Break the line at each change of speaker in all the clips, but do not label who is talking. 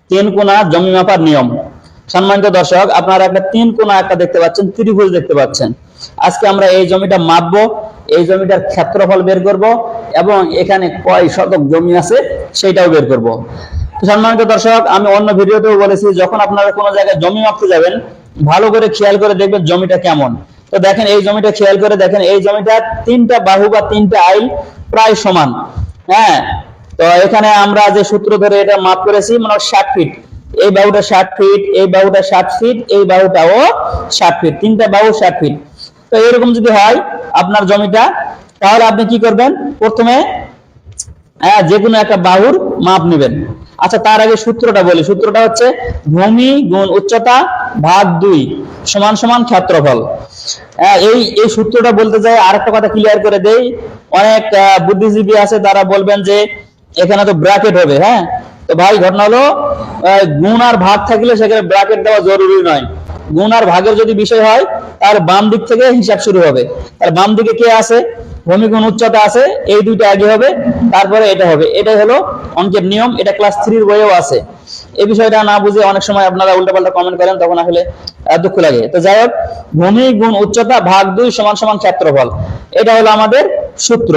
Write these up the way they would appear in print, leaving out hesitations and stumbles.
তিন কোণা জমি মাপার নিয়ম। সম্মানিত দর্শক, আপনারা একটা তিন কোণা একটা দেখতে পাচ্ছেন, ত্রিভুজ দেখতে পাচ্ছেন। আজকে আমরা এই জমিটা মাপবো, এই জমিটার ক্ষেত্রফল বের করব এবং এখানে কয় শতক জমি আছে সেটাও বের করব। সম্মানিত দর্শক, আমি অন্য ভিডিওতেও বলেছি, যখন আপনারা কোনো জায়গায় জমি মাপতে যাবেন ভালো করে খেয়াল করে দেখবেন জমিটা কেমন। তো দেখেন এই জমিটা খেয়াল করে দেখেন, এই জমিটা তিনটা বাহু বা তিনটা আইল প্রায় সমান। হ্যাঁ, তো এখানে আমরা যে সূত্র ধরে এটা মাপ করেছি মানে 60 ফিট, এই বাহুটা 60 ফিট, এই বাহুটা 60 ফিট, এই বাহুটাও 60 ফিট, তিনটা বাহু 60 ফিট। তো এরকম যদি হয় আপনার জমিটা, তাহলে আপনি কি করবেন, প্রথমে যে কোনো একটা বাহুর মাপ নেবেন। আচ্ছা, তার আগে সূত্রটা বলি। সূত্রটা হচ্ছে ভূমি গুণ উচ্চতা ভাগ 2 সমান সমান ক্ষেত্রফল। এই সূত্রটা বলতে যাই আরেকটা কথা ক্লিয়ার করে দেই। অনেক বুদ্ধিজীবী আছে, তারা বলবেন যে এখানে তো ব্র্যাকেট হবে। হ্যাঁ, তো ভাই ঘটনা হলো গুণ আর ভাগ থাকলে সেখানে ব্র্যাকেট দেওয়া জরুরি নয়। গুণ আর ভাগের যদি বিষয় হয় তার বাম দিক থেকে হিসাব শুরু হবে। আর বাম দিকে কে আছে, ভূমি গুণ উচ্চতা আছে, এই দুইটা আগে হবে, তারপরে এটা হবে। এটাই হলো অঙ্কের নিয়ম। এটা ক্লাস 3 এর বইয়েও আছে। এই বিষয়টা না বুঝে অনেক সময় আপনারা উল্টাপাল্টা কমেন্ট করেন, তখন আসলে দুঃখ লাগে। তো যাই হোক, ভূমি গুণ উচ্চতা ভাগ 2 সমান সমান ক্ষেত্রফল, এটা হলো আমাদের সূত্র।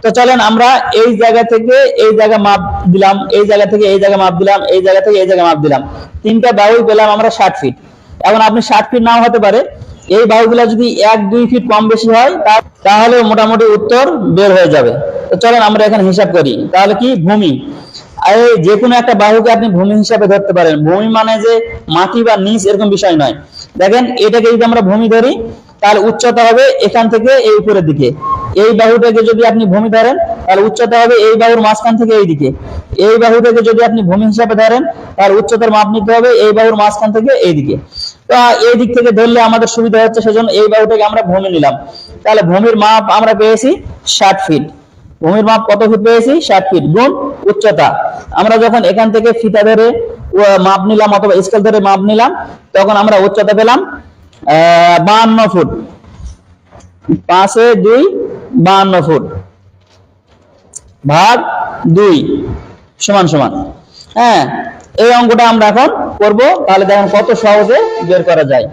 তো চলেন আমরা এই জায়গা থেকে এই জায়গা মাপ দিলাম, এই জায়গা থেকে এই জায়গা মাপ দিলাম, এই জায়গা থেকে এই জায়গা মাপ দিলাম, তিনটা বাহুই পেলাম আমরা 60 ফিট। এখন আপনি 60 ফিট নাও হতে পারে, এই বাহুগুলা যদি 1-2 ফিট কম বেশি হয় তাহলে মোটামুটি উত্তর বের হয়ে যাবে। তো চলেন আমরা এখানে হিসাব করি। তাহলে কি, ভূমি, যে কোনো একটা বাহুকে আপনি ভূমি হিসাবে ধরতে পারেন। ভূমি মানে যে মাটি বা নিচ এরকম বিষয় নয়। দেখেন এটাকে যদি আমরা ভূমি ধরি, তাহলে উচ্চতা হবে এখান থেকে এই উপরের দিকে। এই বাহুটাকে যদি আপনি ভূমি ধরেন তাহলে উচ্চতা হবে এই বাহুর মাঝখান থেকে এই দিকে। এই বাহুটাকে যদি আপনি ভূমি হিসাবে ধরেন তাহলে উচ্চতার মাপ নিতে হবে এই বাহুর মাঝখান থেকে এই দিকে। তো এই দিক থেকে ধরলে আমাদের সুবিধা হচ্ছে, সেজন্য এই বাহুটাকে আমরা ভূমি নিলাম। তাহলে ভূমির মাপ আমরা পেয়েছি 60 ফিট। ভূমির মাপ কত ফিট পেয়েছি, 60 ফিট গুণ উচ্চতা। আমরা যখন এখান থেকে ফিতা ধরে মাপ নিলাম অথবা স্কেল ধরে মাপ নিলাম, তখন আমরা উচ্চতা পেলাম 52 ফুট। 5-2 52 ফুট ভাগ 2 সমান সমান। হ্যাঁ, এই অঙ্কটা আমরা এখন করব। তাহলে দেখেন কত সহজে বের করা যায়।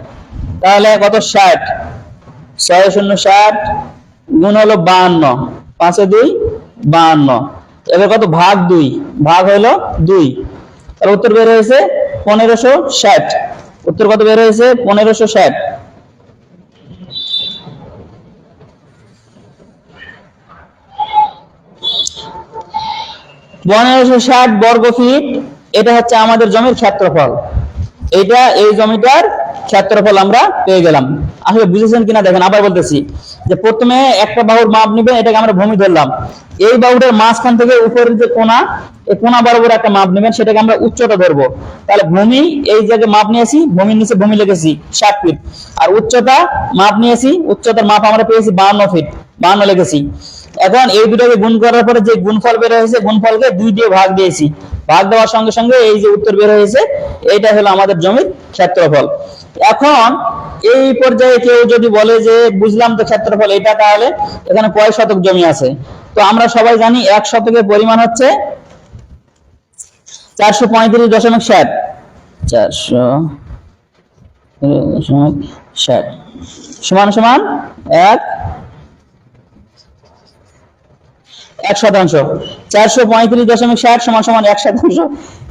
তাহলে কত, 60, 6×0 গুণ হলো 52, 5-2 52। এবার কত, ভাগ 2, ভাগ হলো 2। তাহলে উত্তর বের হয়েছে 1560। উত্তর কত বের হয়েছে, 1560। 1560 বর্গ ফিট, এটা হচ্ছে আমাদের জমির ক্ষেত্রফল। এটা এই জমিটার ক্ষেত্রফল আমরা পেয়ে গেলাম। আসলে বুঝেছেন কিনা দেখেন, আবার বলতেছি যে প্রথমে একটা বাহুর মাপ নেবেন, এটাকে আমরা ভূমি ধরলাম। এই বাহুটার মাঝখান থেকে উপরের যে কোণা, এই কোণা বরাবর একটা মাপ নেবেন, সেটাকে আমরা উচ্চতা ধরবো। তাহলে ভূমি এই জায়গায় মাপ নিয়েছি, ভূমির নিচে ভূমি লিখেছি 60 ফিট। আর উচ্চতা মাপ নিয়েছি, উচ্চতার মাপ আমরা পেয়েছি 52 ফিট, 52 লিখেছি। এখন এই দুটোকে গুণ করার পরে যে গুণফল বের হয়েছে, গুণফলকে 2 দিয়ে ভাগ দিয়েছি। ভাগ দেওয়ার সঙ্গে সঙ্গে এই যে উত্তর বের হয়েছে, এইটা হলো আমাদের জমির ক্ষেত্রফল। এখন এই পর্যায়ে কেউ যদি বলে যে বুঝলাম তো ক্ষেত্রফল এটা, তাহলে এখানে কয় শতক জমি আছে? তো আমরা সবাই জানি 1 শতকের পরিমাণ হচ্ছে 435.60। 435.60 সমান সমান 1 শতাংশ। 435.60 সমান সমান 1 শতাংশ।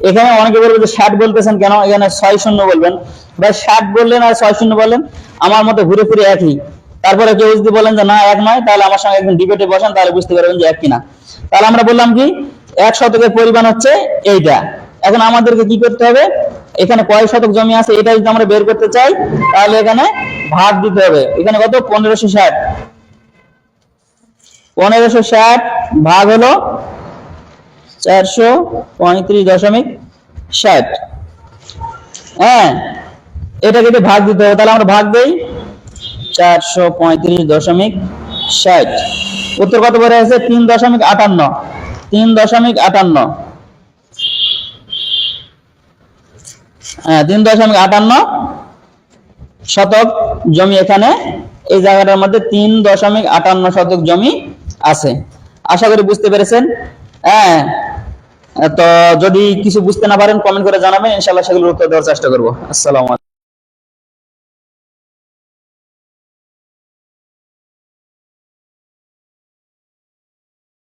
এখানে অনেকে বলবে যে 60 বলতেছেন কেন, এখানে 60 বলবেন। ভাই 60 বললেন আর 60 বললেন আমার মতে ঘুরে ফিরে একই। তারপরে কেউ যদি বলেন যে না এক নয়, তাহলে আমার সঙ্গে একদিন ডিবেটে বসেন, তাহলে বুঝতে পারবেন যে এক কিনা। তাহলে আমরা বললাম কি, 1 শতকের পরিমাণ হচ্ছে এইটা। এখন আমাদেরকে কি করতে হবে, এখানে কয় শতক জমি আছে এটা যদি আমরা বের করতে চাই, তাহলে এখানে ভাগ দিতে হবে। এখানে কত, 1560। 1560 ভাগ হলো 435.60। হ্যাঁ, এটাকে ভাগ দিতে হবে। তাহলে আমরা ভাগ দেই 435.60। উত্তর কত বের হয়েছে, 3.58। 3.58। হ্যাঁ, 3.58 শতক জমি এখানে এই জায়গাটার মধ্যে 3.58 শতক জমি আছে। আশা করি বুঝতে পেরেছেন। হ্যাঁ, তো যদি কিছু বুঝতে না পারেন কমেন্ট করে জানাবেন, ইনশাআল্লাহ সেগুলোর উত্তর দেওয়ার চেষ্টা করবো। আসসালামু আলাইকুম।